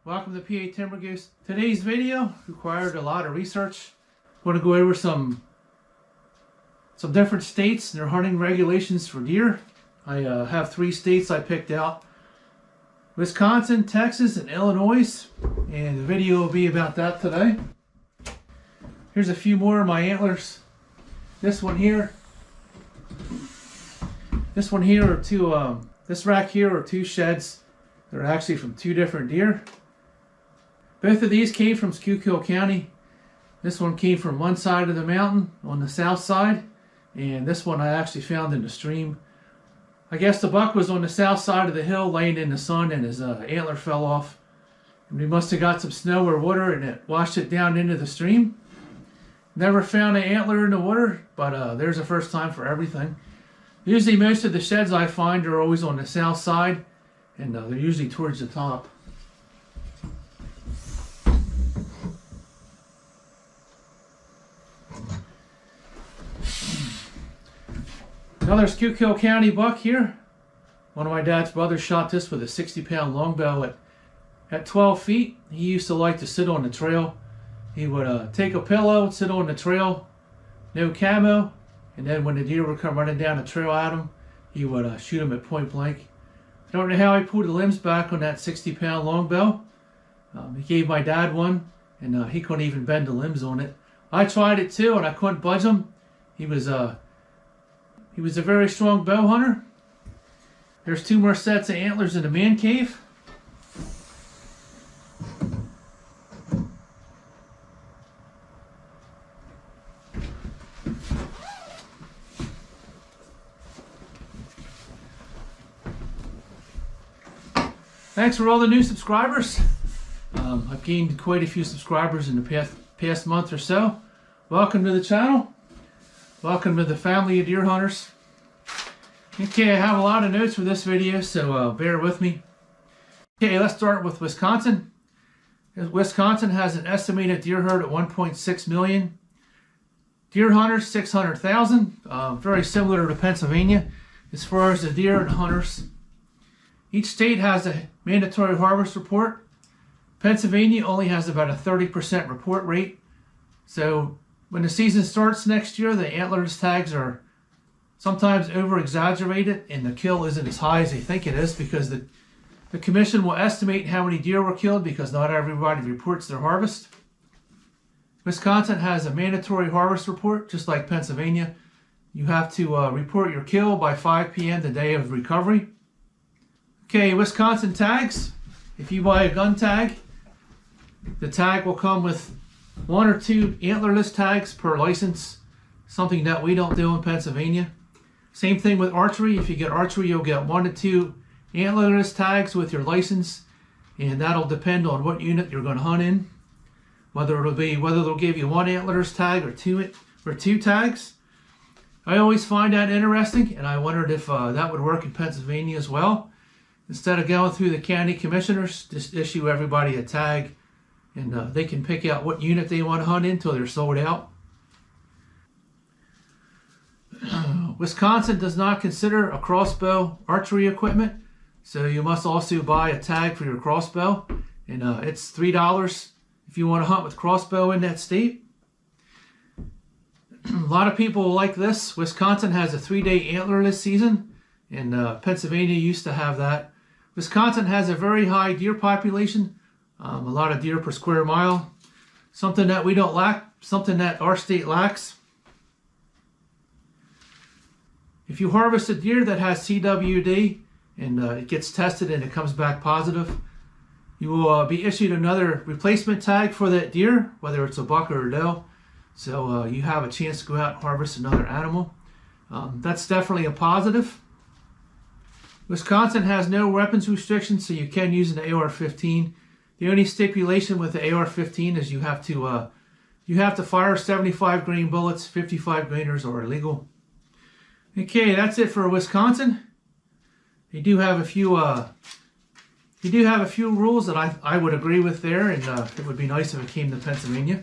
Welcome to PA Timber Goose. Today's video required a lot of research. I want to go over some different states and their hunting regulations for deer. I have 3 states I picked out: Wisconsin, Texas, and Illinois. And the video will be about that today. Here's a few more of my antlers. This one here are two. This rack here are 2 sheds. They're actually from 2 different deer. Both of these came from Schuylkill County. This one came from one side of the mountain on the south side, and this one I actually found in the stream. I guess the buck was on the south side of the hill laying in the sun, and his antler fell off. And we must have got some snow or water and it washed it down into the stream. Never found an antler in the water, but there's a first time for everything. Usually most of the sheds I find are always on the south side, and they're usually towards the top. Another Schuylkill County buck here. One of my dad's brothers shot this with a 60-pound longbow at 12 feet. He used to like to sit on the trail. He would take a pillow and sit on the trail, no camo, and then when the deer would come running down the trail at him, he would shoot him at point blank. I don't know how he pulled the limbs back on that 60-pound longbow. He gave my dad one, and he couldn't even bend the limbs on it. I tried it too, and I couldn't budge him. He was a very strong bow hunter. There's 2 more sets of antlers in the man cave. Thanks for all the new subscribers. I've gained quite a few subscribers in the past month or so. Welcome to the channel. Welcome to the family of deer hunters. Okay, I have a lot of notes for this video, so bear with me. Okay, let's start with Wisconsin. Wisconsin has an estimated deer herd at 1.6 million. Deer hunters, 600,000. Very similar to Pennsylvania as far as the deer and hunters. Each state has a mandatory harvest report. Pennsylvania only has about a 30% report rate. So when the season starts next year, the antlers tags are sometimes over-exaggerated and the kill isn't as high as they think it is, because the commission will estimate how many deer were killed because not everybody reports their harvest. Wisconsin has a mandatory harvest report, just like Pennsylvania. You have to report your kill by 5 p.m. the day of recovery. Okay, Wisconsin tags. If you buy a gun tag, the tag will come with 1 or 2 antlerless tags per license, something that we don't do in Pennsylvania. Same thing with archery. If you get archery, you'll get 1 to 2 antlerless tags with your license, and that'll depend on what unit you're going to hunt in. Whether they'll give you 1 antlerless tag or 2 tags. I always find that interesting, and I wondered if that would work in Pennsylvania as well. Instead of going through the county commissioners, just issue everybody a tag, and they can pick out what unit they want to hunt in until they're sold out. Wisconsin does not consider a crossbow archery equipment, so you must also buy a tag for your crossbow, and it's $3 if you want to hunt with crossbow in that state. A lot of people like this. Wisconsin has a 3-day antlerless season, and Pennsylvania used to have that. Wisconsin has a very high deer population, a lot of deer per square mile, something that we don't lack, something that our state lacks. If you harvest a deer that has CWD and it gets tested and it comes back positive, you will be issued another replacement tag for that deer, whether it's a buck or a doe. So you have a chance to go out and harvest another animal. That's definitely a positive. Wisconsin has no weapons restrictions, so you can use an AR-15. The only stipulation with the AR-15 is you have to fire 75 grain bullets. 55 grainers are illegal. Okay, that's it for Wisconsin. They do have a few rules that I would agree with there, and it would be nice if it came to Pennsylvania.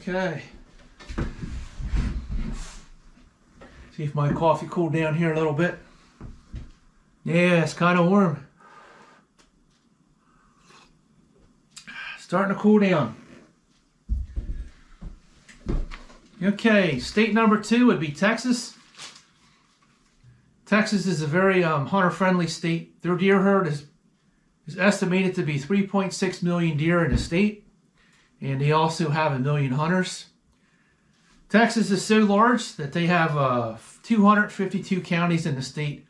Okay. See if my coffee cooled down here a little bit. Yeah, it's kind of warm. Starting to cool down. Okay, state number 2 would be Texas. Texas is a very hunter-friendly state. Their deer herd is estimated to be 3.6 million deer in the state, and they also have 1 million hunters. Texas is so large that they have 252 counties in the state.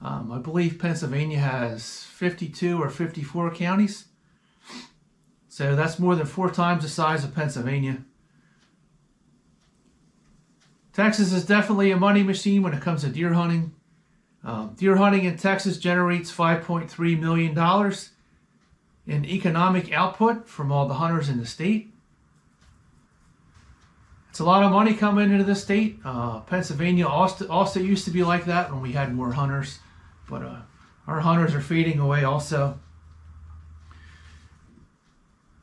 I believe Pennsylvania has 52 or 54 counties. So that's more than 4 times the size of Pennsylvania. Texas is definitely a money machine when it comes to deer hunting. Deer hunting in Texas generates $5.3 million in economic output from all the hunters in the state. It's a lot of money coming into the state. Pennsylvania also used to be like that when we had more hunters, but our hunters are fading away also.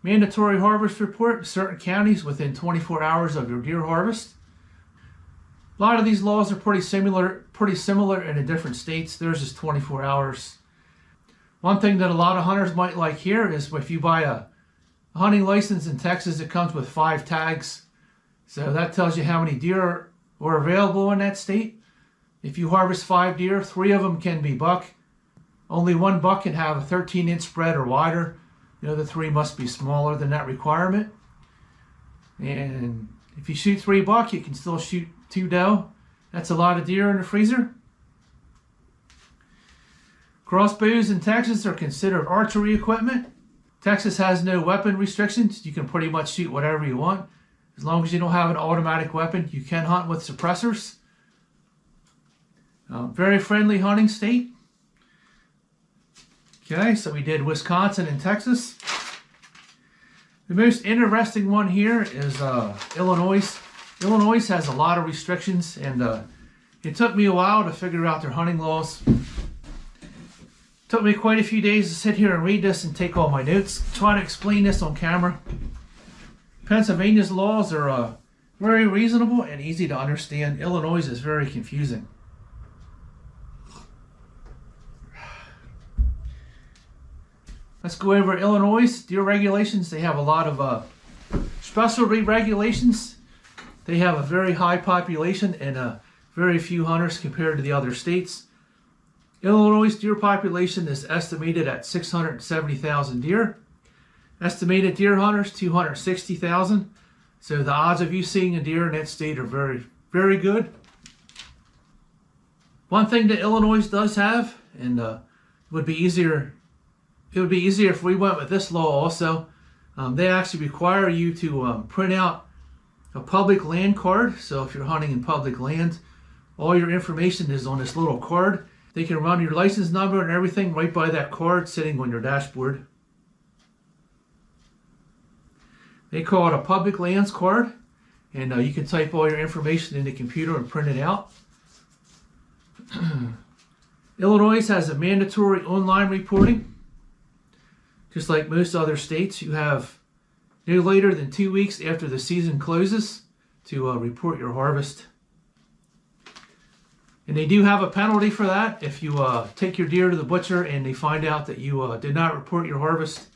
Mandatory harvest report in certain counties within 24 hours of your deer harvest. A lot of these laws are pretty similar in the different states. Theirs is 24 hours. One thing that a lot of hunters might like here is if you buy a hunting license in Texas, it comes with 5 tags. So that tells you how many deer are available in that state. If you harvest 5 deer, 3 of them can be buck. Only 1 buck can have a 13-inch spread or wider. The other 3 must be smaller than that requirement. And if you shoot 3 buck, you can still shoot 2 doe. That's a lot of deer in the freezer. Crossbows in Texas are considered archery equipment. Texas has no weapon restrictions. You can pretty much shoot whatever you want. As long as you don't have an automatic weapon, you can hunt with suppressors. Very friendly hunting state. Okay, so we did Wisconsin and Texas. The most interesting one here is Illinois. Illinois has a lot of restrictions, and it took me a while to figure out their hunting laws. It took me quite a few days to sit here and read this and take all my notes, try to explain this on camera. Pennsylvania's laws are very reasonable and easy to understand. Illinois is very confusing. Let's go over Illinois deer regulations. They have a lot of specialty regulations. They have a very high population and very few hunters compared to the other states. Illinois' deer population is estimated at 670,000 deer. Estimated deer hunters, 260,000. So the odds of you seeing a deer in that state are very, very good. One thing that Illinois does have, and it would be easier if we went with this law also. They actually require you to print out a public land card. So if you're hunting in public land, all your information is on this little card. They can run your license number and everything right by that card sitting on your dashboard. They call it a public lands card, and you can type all your information in the computer and print it out. Illinois has a mandatory online reporting. Just like most other states, you have no later than 2 weeks after the season closes to report your harvest. And they do have a penalty for that. If you take your deer to the butcher and they find out that you did not report your harvest,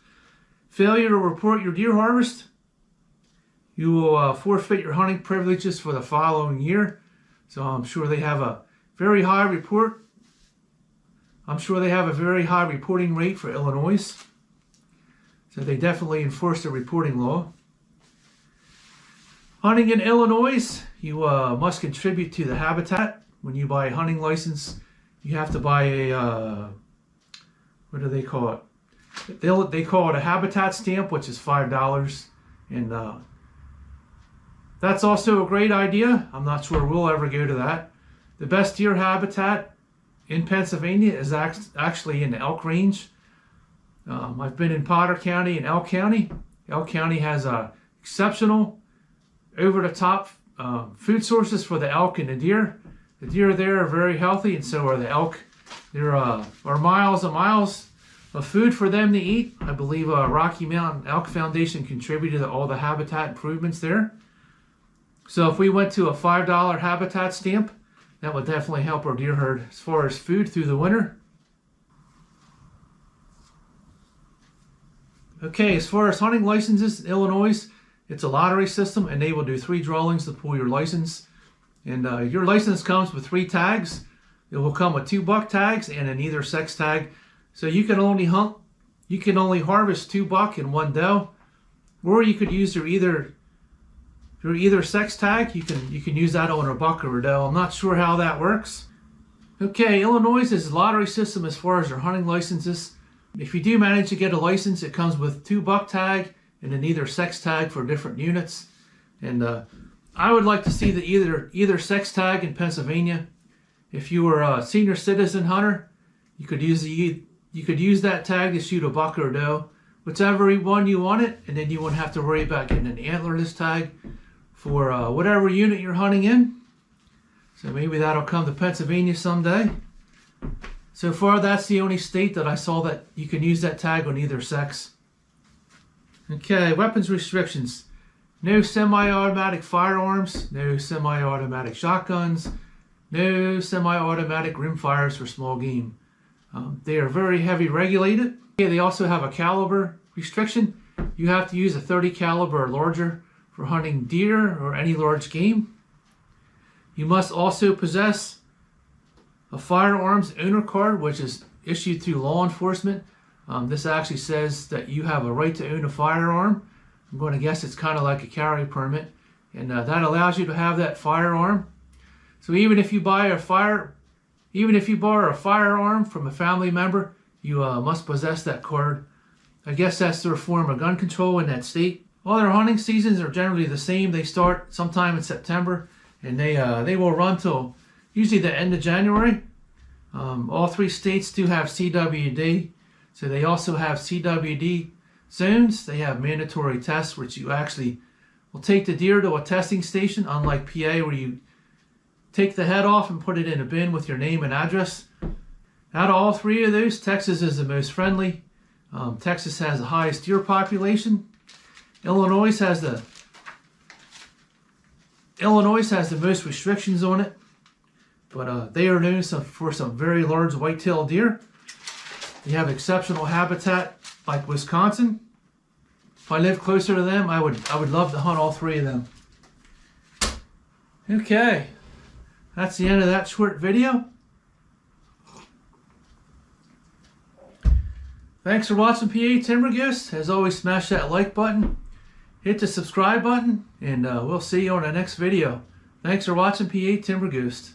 failure to report your deer harvest, you will forfeit your hunting privileges for the following year. So I'm sure they have a very high report. I'm sure they have a very high reporting rate for Illinois. So they definitely enforce the reporting law. Hunting in Illinois, you must contribute to the habitat. When you buy a hunting license, you have to buy a, what do they call it? They call it a habitat stamp, which is $5. And that's also a great idea. I'm not sure we'll ever go to that. The best deer habitat in Pennsylvania is actually in the elk range. I've been in Potter County and Elk County. Elk County has exceptional, over-the-top food sources for the elk and the deer. The deer there are very healthy, and so are the elk. There are miles and miles of food for them to eat. I believe Rocky Mountain Elk Foundation contributed to all the habitat improvements there. So if we went to a $5 habitat stamp, that would definitely help our deer herd as far as food through the winter. Okay, as far as hunting licenses in Illinois, it's a lottery system, and they will do 3 drawings to pull your license. And your license comes with 3 tags. It will come with 2 buck tags and an either sex tag. So you can only harvest 2 buck and 1 doe, or you could use your either sex tag. You can use that on a buck or a doe. I'm not sure how that works. Okay, Illinois is a lottery system as far as their hunting licenses. If you do manage to get a license, it comes with 2 buck tag and an either sex tag for different units. And I would like to see the either sex tag in Pennsylvania. If you were a senior citizen hunter, you could use that tag to shoot a buck or a doe, whichever one you wanted, and then you wouldn't have to worry about getting an antlerless tag for whatever unit you're hunting in. So maybe that'll come to Pennsylvania someday. So far, that's the only state that I saw that you can use that tag on either sex. Okay, weapons restrictions. No semi-automatic firearms, no semi-automatic shotguns, no semi-automatic rimfires for small game. They are very heavy regulated. They also have a caliber restriction. You have to use a .30 caliber or larger for hunting deer or any large game. You must also possess a firearms owner card, which is issued through law enforcement. This actually says that you have a right to own a firearm. I'm going to guess it's kind of like a carry permit, and that allows you to have that firearm. So even if you borrow a firearm from a family member, you must possess that card. I guess that's their form of gun control in that state. All their hunting seasons are generally the same. They start sometime in September, and they will run till usually the end of January. All 3 states do have CWD, so they also have CWD zones. They have mandatory tests, which you actually will take the deer to a testing station, unlike PA where you take the head off and put it in a bin with your name and address. Out of all 3 of those, Texas is the most friendly. Texas has the highest deer population. Illinois has the most restrictions on it, but they are known for some very large white-tailed deer. They have exceptional habitat like Wisconsin. If I lived closer to them, I would love to hunt all 3 of them. Okay, that's the end of that short video. Thanks for watching PA Timber Ghost. As always, smash that like button, hit the subscribe button, and we'll see you on the next video. Thanks for watching PA Timber Ghost.